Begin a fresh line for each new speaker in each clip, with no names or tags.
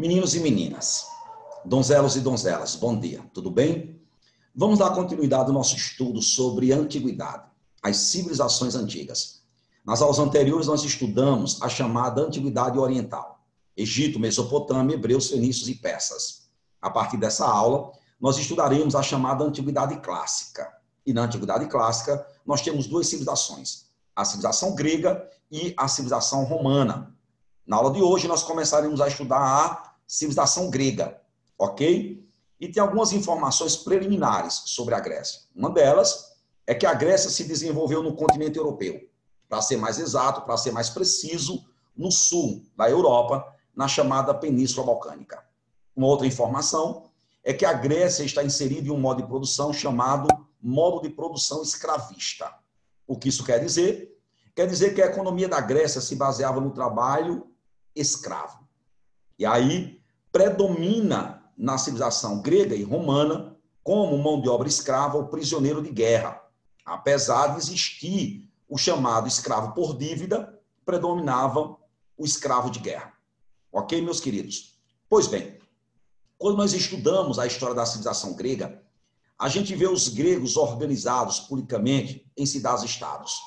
Meninos e meninas, donzelos e donzelas, bom dia, tudo bem? Vamos dar continuidade ao nosso estudo sobre a antiguidade, as civilizações antigas. Nas aulas anteriores, nós estudamos a chamada Antiguidade Oriental, Egito, Mesopotâmia, Hebreus, Fenícios e Persas. A partir dessa aula, nós estudaremos a chamada Antiguidade Clássica. E na Antiguidade Clássica, nós temos duas civilizações, a civilização grega e a civilização romana. Na aula de hoje, nós começaremos a estudar a civilização grega, ok? E tem algumas informações preliminares sobre a Grécia. Uma delas é que a Grécia se desenvolveu no continente europeu. Para ser mais exato, para ser mais preciso, no sul da Europa, na chamada Península Balcânica. Uma outra informação é que a Grécia está inserida em um modo de produção chamado modo de produção escravista. O que isso quer dizer? Quer dizer que a economia da Grécia se baseava no trabalho escravo. E aí predomina na civilização grega e romana como mão de obra escrava o prisioneiro de guerra. Apesar de existir o chamado escravo por dívida, predominava o escravo de guerra. Ok, meus queridos? Pois bem, quando nós estudamos a história da civilização grega, a gente vê os gregos organizados politicamente em cidades-estados.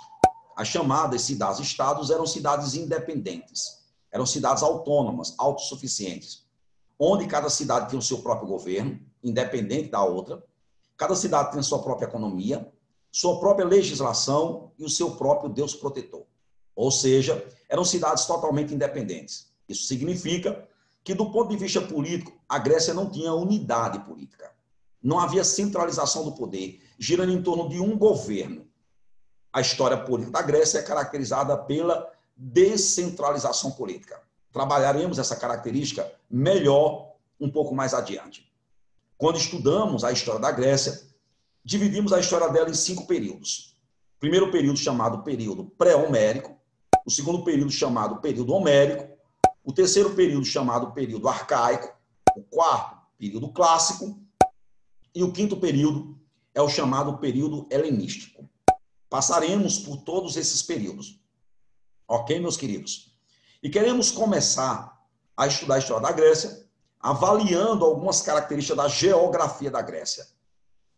As chamadas cidades-estados eram cidades independentes. Eram cidades autônomas, autossuficientes, onde cada cidade tinha o seu próprio governo, independente da outra. Cada cidade tinha sua própria economia, sua própria legislação e o seu próprio Deus protetor. Ou seja, eram cidades totalmente independentes. Isso significa que, do ponto de vista político, a Grécia não tinha unidade política. Não havia centralização do poder, girando em torno de um governo. A história política da Grécia é caracterizada pela descentralização política. Trabalharemos essa característica melhor um pouco mais adiante. Quando estudamos a história da Grécia, dividimos a história dela em 5 períodos. O primeiro período chamado período pré-homérico, o segundo período chamado período homérico, o terceiro período chamado período arcaico, o quarto período clássico e o quinto período é o chamado período helenístico. Passaremos por todos esses períodos. Ok, meus queridos? E queremos começar a estudar a história da Grécia, avaliando algumas características da geografia da Grécia,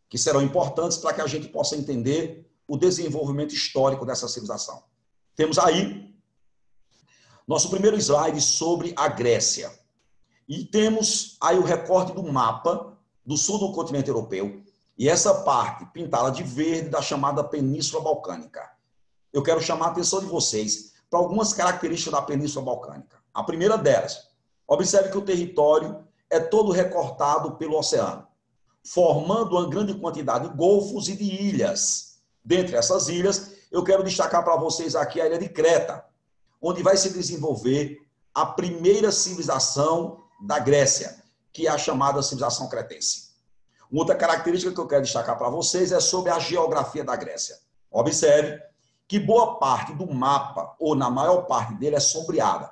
que serão importantes para que a gente possa entender o desenvolvimento histórico dessa civilização. Temos aí nosso primeiro slide sobre a Grécia. E temos aí o recorte do mapa do sul do continente europeu, e essa parte pintada de verde da chamada Península Balcânica. Eu quero chamar a atenção de vocês para algumas características da Península Balcânica. A primeira delas, observe que o território é todo recortado pelo oceano, formando uma grande quantidade de golfos e de ilhas. Dentre essas ilhas, eu quero destacar para vocês aqui a ilha de Creta, onde vai se desenvolver a primeira civilização da Grécia, que é a chamada civilização cretense. Uma outra característica que eu quero destacar para vocês é sobre a geografia da Grécia. Observe que boa parte do mapa, ou na maior parte dele, é sombreada.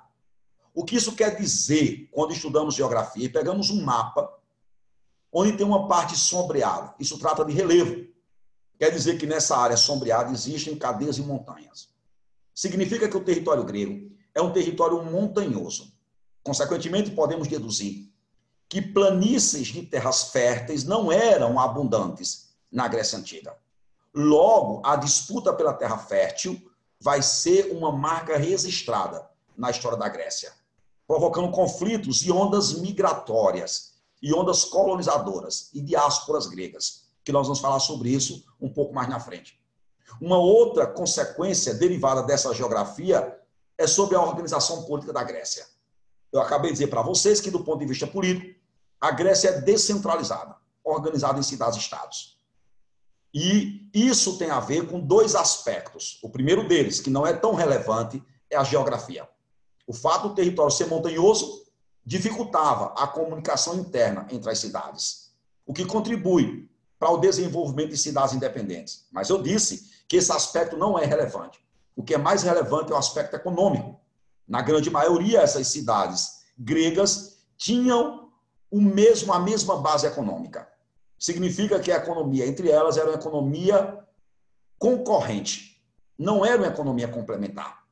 O que isso quer dizer quando estudamos geografia e pegamos um mapa onde tem uma parte sombreada? Isso trata de relevo. Quer dizer que nessa área sombreada existem cadeias e montanhas. Significa que o território grego é um território montanhoso. Consequentemente, podemos deduzir que planícies de terras férteis não eram abundantes na Grécia Antiga. Logo, a disputa pela terra fértil vai ser uma marca registrada na história da Grécia, provocando conflitos e ondas migratórias, e ondas colonizadoras e diásporas gregas, que nós vamos falar sobre isso um pouco mais na frente. Uma outra consequência derivada dessa geografia é sobre a organização política da Grécia. Eu acabei de dizer para vocês que, do ponto de vista político, a Grécia é descentralizada, organizada em cidades-estados. E isso tem a ver com 2 aspectos. O primeiro deles, que não é tão relevante, é a geografia. O fato do território ser montanhoso dificultava a comunicação interna entre as cidades, o que contribui para o desenvolvimento de cidades independentes. Mas eu disse que esse aspecto não é relevante. O que é mais relevante é o aspecto econômico. Na grande maioria, essas cidades gregas tinham a mesma base econômica. Significa que a economia entre elas era uma economia concorrente, não era uma economia complementar.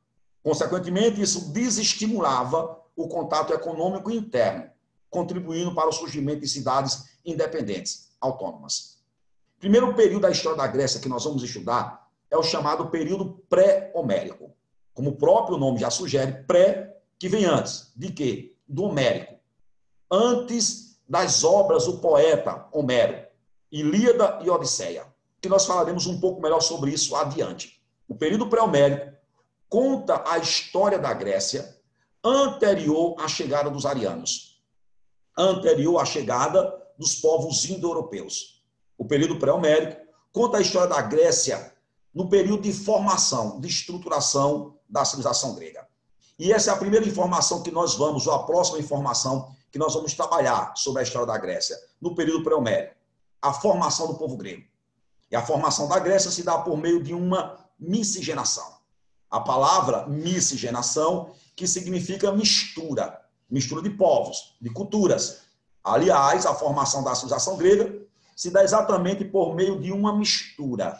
Consequentemente, isso desestimulava o contato econômico interno, contribuindo para o surgimento de cidades independentes, autônomas. O primeiro período da história da Grécia que nós vamos estudar é o chamado período pré-homérico. Como o próprio nome já sugere, pré, que vem antes. De quê? Do Homérico. Antes das obras do poeta Homero, Ilíada e Odisseia, que nós falaremos um pouco melhor sobre isso adiante. O período pré-homérico conta a história da Grécia anterior à chegada dos arianos, anterior à chegada dos povos indo-europeus. O período pré-homérico conta a história da Grécia no período de formação, de estruturação da civilização grega. E essa é a primeira informação que nós vamos, ou a próxima informação que nós vamos trabalhar sobre a história da Grécia, no período pré-homérico, a formação do povo grego. E a formação da Grécia se dá por meio de uma miscigenação. A palavra miscigenação, que significa mistura, mistura de povos, de culturas. Aliás, a formação da civilização grega se dá exatamente por meio de uma mistura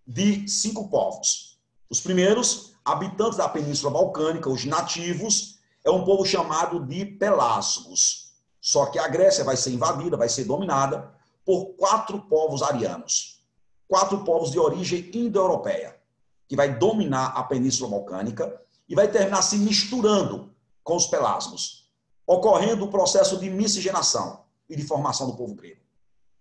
de 5 povos. Os primeiros, habitantes da Península Balcânica, os nativos, é um povo chamado de pelasgos. Só que a Grécia vai ser invadida, vai ser dominada por 4 povos arianos. 4 povos de origem indo-europeia, que vai dominar a Península Balcânica e vai terminar se misturando com os pelasgos, ocorrendo o processo de miscigenação e de formação do povo grego.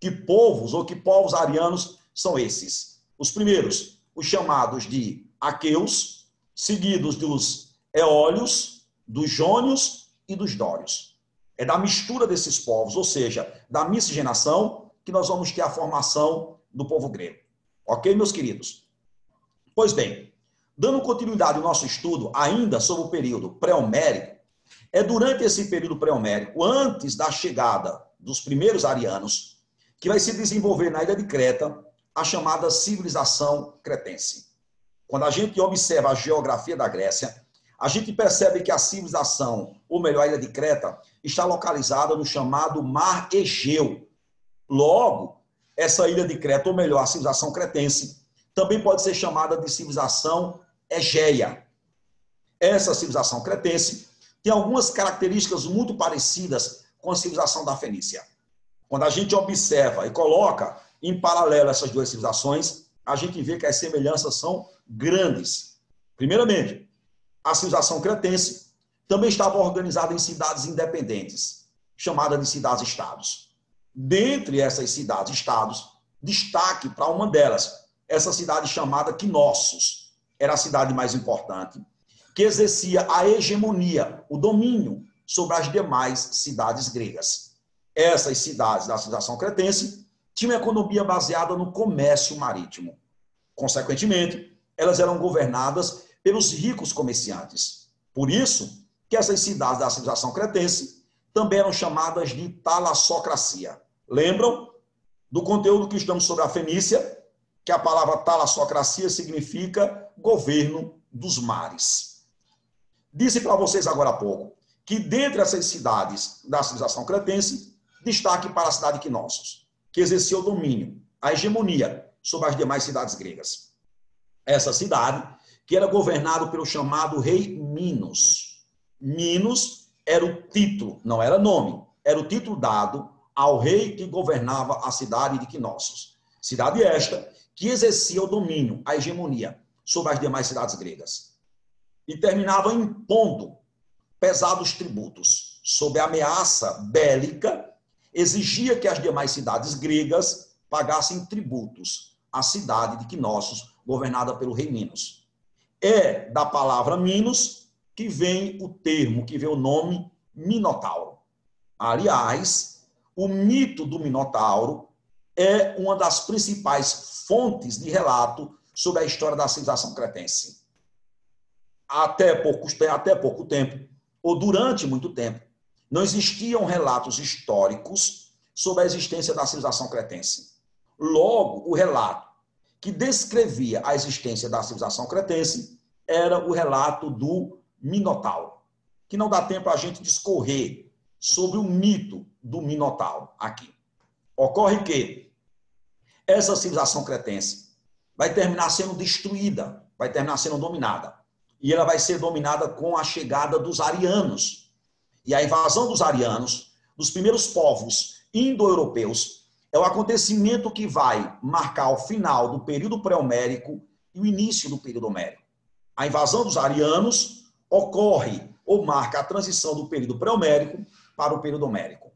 Que povos ou que povos arianos são esses? Os primeiros, os chamados de aqueus, seguidos dos eólios, dos jônios e dos dórios. É da mistura desses povos, ou seja, da miscigenação, que nós vamos ter a formação do povo grego. Ok, meus queridos? Pois bem, dando continuidade ao nosso estudo, ainda sobre o período pré-homérico, é durante esse período pré-homérico, antes da chegada dos primeiros arianos, que vai se desenvolver na ilha de Creta a chamada civilização cretense. Quando a gente observa a geografia da Grécia, a gente percebe que a civilização, ou melhor, a ilha de Creta, está localizada no chamado Mar Egeu. Logo, essa ilha de Creta, ou melhor, a civilização cretense, também pode ser chamada de civilização egéia. Essa civilização cretense tem algumas características muito parecidas com a civilização da Fenícia. Quando a gente observa e coloca em paralelo essas duas civilizações, a gente vê que as semelhanças são grandes. Primeiramente, a civilização cretense também estava organizada em cidades independentes, chamadas de cidades-estados. Dentre essas cidades-estados, destaque para uma delas, essa cidade chamada Knossos. Era a cidade mais importante, que exercia a hegemonia, o domínio sobre as demais cidades gregas. Essas cidades da civilização cretense tinham economia baseada no comércio marítimo. Consequentemente, elas eram governadas pelos ricos comerciantes. Por isso que essas cidades da civilização cretense também eram chamadas de talassocracia. Lembram do conteúdo que estamos sobre a Fenícia, que a palavra talassocracia significa governo dos mares. Disse para vocês agora há pouco que dentre essas cidades da civilização cretense, destaque para a cidade de Knossos, que exercia o domínio, a hegemonia sobre as demais cidades gregas. Essa cidade, que era governada pelo chamado rei Minos. Minos era o título, não era nome, era o título dado ao rei que governava a cidade de Knossos. Cidade esta que exercia o domínio, a hegemonia sobre as demais cidades gregas. E terminava impondo pesados tributos. Sob a ameaça bélica, exigia que as demais cidades gregas pagassem tributos à cidade de Knossos, governada pelo rei Minos. É da palavra Minos que vem o termo, que vem o nome Minotauro. Aliás, o mito do Minotauro é uma das principais fontes de relato sobre a história da civilização cretense. Até pouco tempo, ou durante muito tempo, não existiam relatos históricos sobre a existência da civilização cretense. Logo, o relato que descrevia a existência da civilização cretense era o relato do Minotauro, que não dá tempo a gente discorrer sobre o mito do Minotauro aqui. Ocorre que essa civilização cretense vai terminar sendo destruída, vai terminar sendo dominada. E ela vai ser dominada com a chegada dos arianos. E a invasão dos arianos dos primeiros povos indo-europeus, é o acontecimento que vai marcar o final do período pré-homérico e o início do período homérico. A invasão dos arianos ocorre ou marca a transição do período pré-homérico para o período homérico.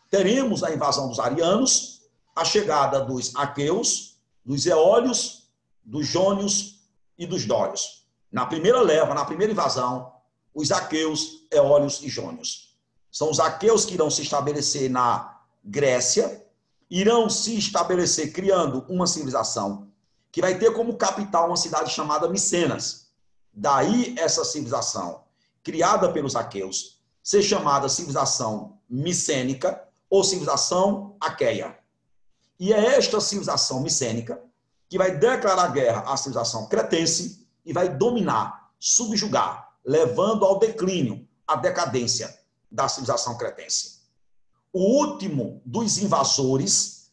Teremos a invasão dos arianos, a chegada dos aqueus, dos eólios, dos jônios e dos dórios. Na primeira leva, na primeira invasão, os aqueus, eólios e jônios. São os aqueus que irão se estabelecer na Grécia, irão se estabelecer criando uma civilização que vai ter como capital uma cidade chamada Micenas. Daí essa civilização, criada pelos aqueus, ser chamada civilização micênica ou civilização aqueia. E é esta civilização micênica que vai declarar guerra à civilização cretense e vai dominar, subjugar, levando ao declínio, à decadência da civilização cretense. O último dos invasores,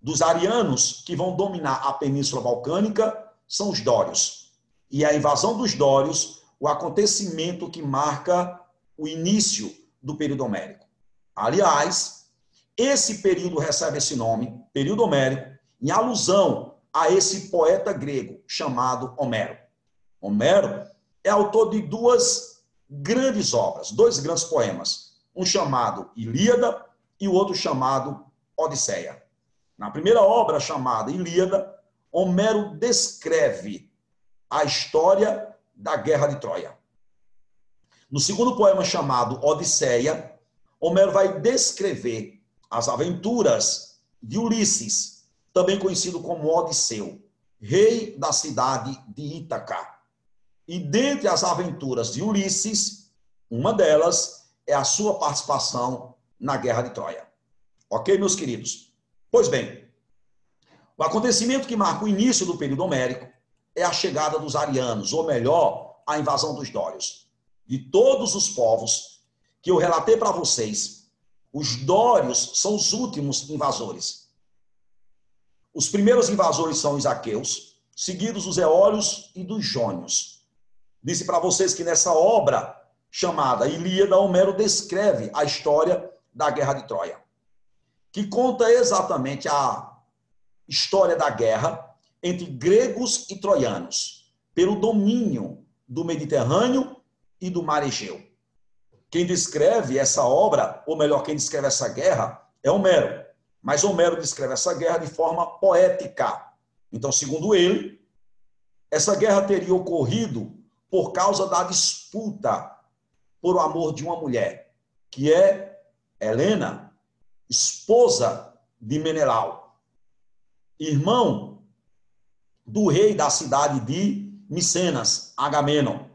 dos arianos, que vão dominar a Península Balcânica, são os dórios. E a invasão dos dórios, o acontecimento que marca o início do período homérico. Aliás, esse período recebe esse nome, período homérico, em alusão a esse poeta grego chamado Homero. Homero é autor de duas grandes obras, dois grandes poemas, um chamado Ilíada e o outro chamado Odisseia. Na primeira obra, chamada Ilíada, Homero descreve a história da Guerra de Troia. No segundo poema, chamado Odisseia, Homero vai descrever as aventuras de Ulisses, também conhecido como Odisseu, rei da cidade de Ítaca. E dentre as aventuras de Ulisses, uma delas é a sua participação na Guerra de Troia. Ok, meus queridos? Pois bem, o acontecimento que marca o início do período homérico é a chegada dos arianos, ou melhor, a invasão dos dórios. De todos os povos que eu relatei para vocês, os dórios são os últimos invasores. Os primeiros invasores são os aqueus, seguidos dos eólios e dos jônios. Disse para vocês que nessa obra chamada Ilíada, Homero descreve a história da Guerra de Troia, que conta exatamente a história da guerra entre gregos e troianos, pelo domínio do Mediterrâneo e do Mar Egeu. Quem descreve essa obra, ou melhor, quem descreve essa guerra, é Homero. Mas Homero descreve essa guerra de forma poética. Então, segundo ele, essa guerra teria ocorrido por causa da disputa por o amor de uma mulher, que é Helena, esposa de Menelau, irmão do rei da cidade de Micenas, Agamenon.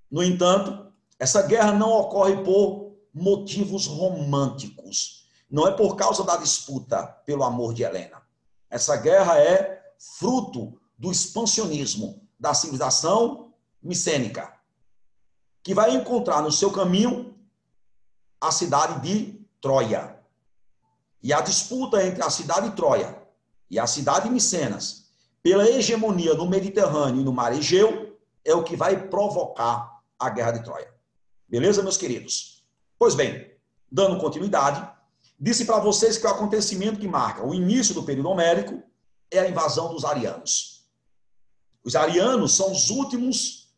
No entanto, essa guerra não ocorre por motivos românticos. Não é por causa da disputa pelo amor de Helena. Essa guerra é fruto do expansionismo da civilização micênica, que vai encontrar no seu caminho a cidade de Troia. E a disputa entre a cidade de Troia e a cidade de Micenas, pela hegemonia no Mediterrâneo e no Mar Egeu, é o que vai provocar a Guerra de Troia. Beleza, meus queridos? Pois bem, dando continuidade, disse para vocês que o acontecimento que marca o início do período homérico é a invasão dos arianos. Os arianos são os últimos,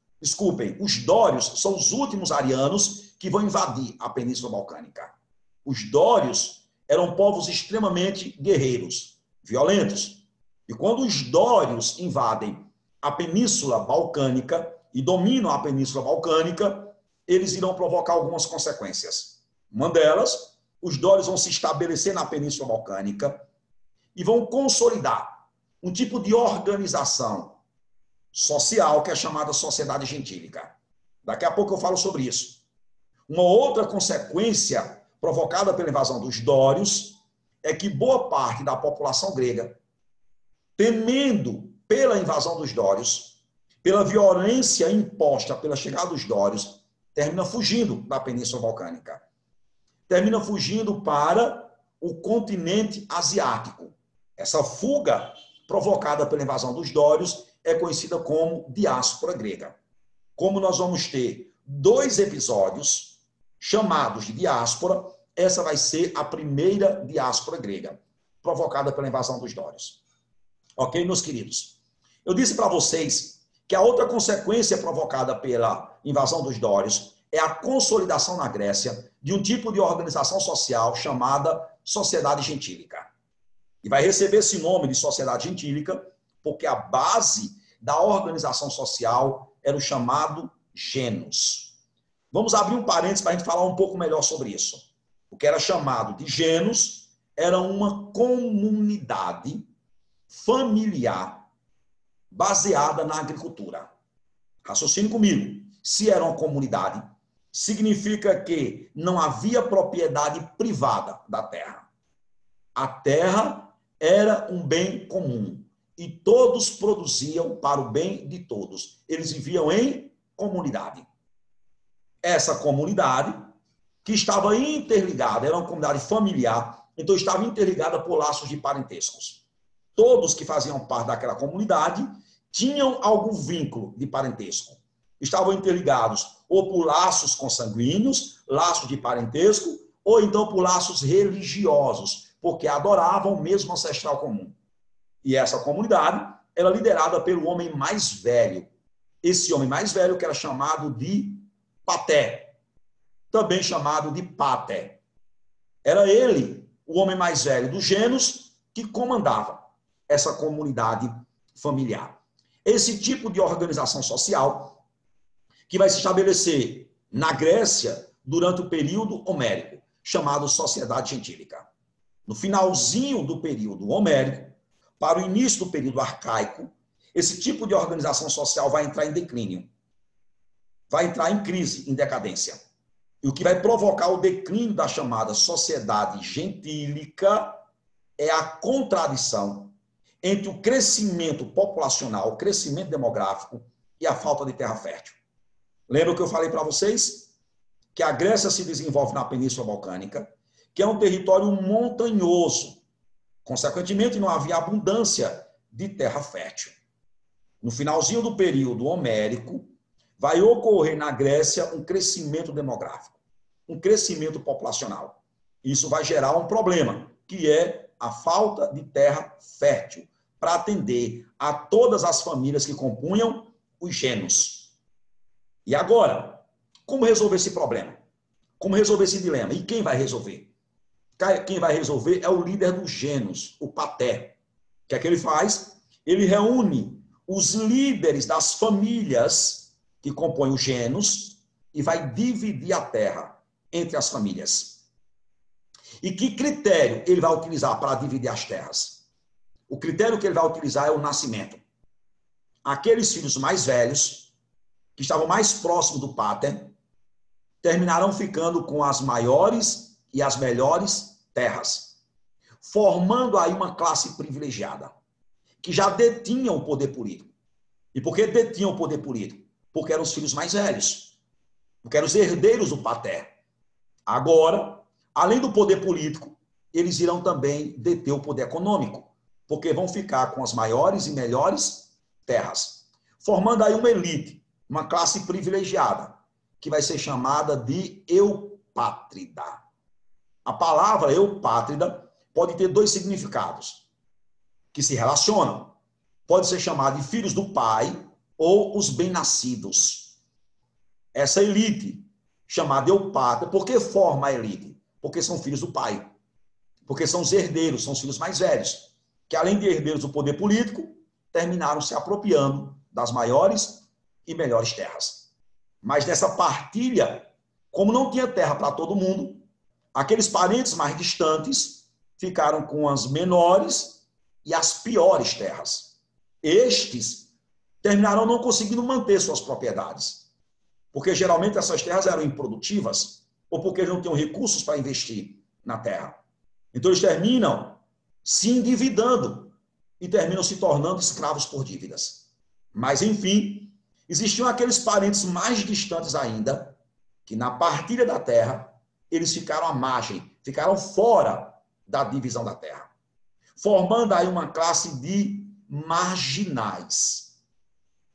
os dórios são os últimos arianos que vão invadir a Península Balcânica. Os dórios eram povos extremamente guerreiros, violentos. E quando os dórios invadem a Península Balcânica e dominam a Península Balcânica, eles irão provocar algumas consequências. Uma delas, os dórios vão se estabelecer na Península Balcânica e vão consolidar um tipo de organização social que é chamada sociedade gentílica. Daqui a pouco eu falo sobre isso. Uma outra consequência provocada pela invasão dos dórios é que boa parte da população grega, temendo pela invasão dos dórios, pela violência imposta pela chegada dos dórios, termina fugindo da Península Balcânica. Termina fugindo para o continente asiático. Essa fuga provocada pela invasão dos dórios é conhecida como diáspora grega. Como nós vamos ter dois episódios chamados de diáspora, essa vai ser a primeira diáspora grega, provocada pela invasão dos dórios. Ok, meus queridos? Eu disse para vocês que a outra consequência provocada pela invasão dos dórios é a consolidação na Grécia de um tipo de organização social chamada sociedade gentílica. E vai receber esse nome de sociedade gentílica porque a base da organização social era o chamado genus. Vamos abrir um parênteses para a gente falar um pouco melhor sobre isso. O que era chamado de genus era uma comunidade familiar baseada na agricultura. Raciocine comigo. Se era uma comunidade, significa que não havia propriedade privada da terra. A terra era um bem comum e todos produziam para o bem de todos. Eles viviam em comunidade. Essa comunidade, que estava interligada, era uma comunidade familiar, então estava interligada por laços de parentescos. Todos que faziam parte daquela comunidade tinham algum vínculo de parentesco. Estavam interligados ou por laços consanguíneos, laços de parentesco, ou então por laços religiosos, porque adoravam o mesmo ancestral comum. E essa comunidade era liderada pelo homem mais velho. Esse homem mais velho que era chamado de pater, também chamado de pater. Era ele, o homem mais velho do genus, que comandava essa comunidade familiar. Esse tipo de organização social que vai se estabelecer na Grécia durante o período homérico, chamado sociedade gentílica. No finalzinho do período homérico, para o início do período arcaico, esse tipo de organização social vai entrar em declínio, vai entrar em crise, em decadência. E o que vai provocar o declínio da chamada sociedade gentílica é a contradição entre o crescimento populacional, o crescimento demográfico e a falta de terra fértil. Lembra que eu falei para vocês? Que a Grécia se desenvolve na Península Balcânica, que é um território montanhoso. Consequentemente, não havia abundância de terra fértil. No finalzinho do período homérico, vai ocorrer na Grécia um crescimento demográfico, um crescimento populacional. Isso vai gerar um problema, que é a falta de terra fértil, para atender a todas as famílias que compunham os genus. E agora, como resolver esse problema? Como resolver esse dilema? E quem vai resolver? Quem vai resolver é o líder do genus, o pater. O que é que ele faz? Ele reúne os líderes das famílias que compõem o genus e vai dividir a terra entre as famílias. E que critério ele vai utilizar para dividir as terras? O critério que ele vai utilizar é o nascimento. Aqueles filhos mais velhos, que estavam mais próximos do pater, terminarão ficando com as maiores e as melhores terras, formando aí uma classe privilegiada, que já detinham o poder político. E por que detinham o poder político? Porque eram os filhos mais velhos, porque eram os herdeiros do pater. Agora, além do poder político, eles irão também deter o poder econômico, porque vão ficar com as maiores e melhores terras, formando aí uma elite, uma classe privilegiada, que vai ser chamada de eupátrida. A palavra eupátrida pode ter dois significados que se relacionam. Pode ser chamada de filhos do pai ou os bem-nascidos. Essa elite, chamada eupátrida, por que forma a elite? Porque são filhos do pai. Porque são os herdeiros, são os filhos mais velhos, que além de herdeiros do poder político, terminaram se apropriando das maiores e melhores terras. Mas nessa partilha, como não tinha terra para todo mundo, aqueles parentes mais distantes ficaram com as menores e as piores terras. Estes terminaram não conseguindo manter suas propriedades, porque geralmente essas terras eram improdutivas ou porque eles não tinham recursos para investir na terra. Então eles terminam se endividando e terminam se tornando escravos por dívidas. Mas, enfim, existiam aqueles parentes mais distantes ainda, que na partilha da terra, eles ficaram à margem, ficaram fora da divisão da terra, formando aí uma classe de marginais.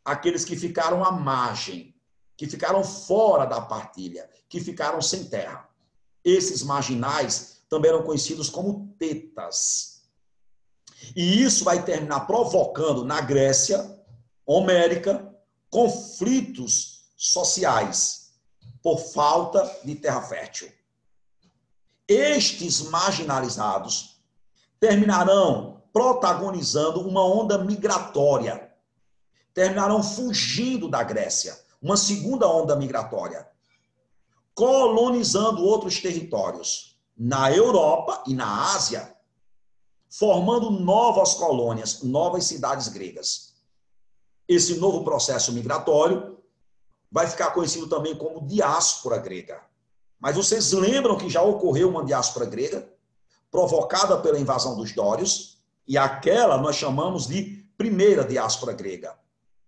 Aqueles que ficaram à margem, que ficaram fora da partilha, que ficaram sem terra. Esses marginais também eram conhecidos como tetas. E isso vai terminar provocando na Grécia homérica conflitos sociais por falta de terra fértil. Estes marginalizados terminarão protagonizando uma onda migratória, terminarão fugindo da Grécia, uma segunda onda migratória, colonizando outros territórios na Europa e na Ásia, formando novas colônias, novas cidades gregas. Esse novo processo migratório vai ficar conhecido também como diáspora grega. Mas vocês lembram que já ocorreu uma diáspora grega, provocada pela invasão dos dórios, e aquela nós chamamos de primeira diáspora grega.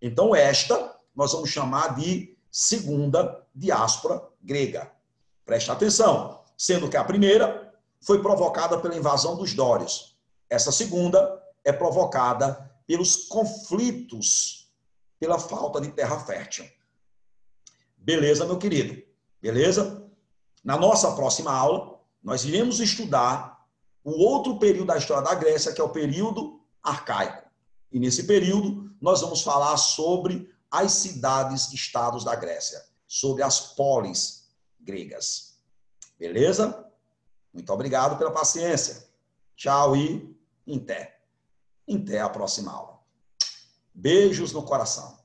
Então, esta nós vamos chamar de segunda diáspora grega. Preste atenção, sendo que a primeira foi provocada pela invasão dos dórios. Essa segunda é provocada pelos conflitos, pela falta de terra fértil. Beleza, meu querido? Beleza? Na nossa próxima aula, nós iremos estudar o outro período da história da Grécia, que é o período arcaico. E nesse período, nós vamos falar sobre as cidades-estados da Grécia, sobre as polis gregas. Beleza? Muito obrigado pela paciência. Tchau e até. Até a próxima aula. Beijos no coração.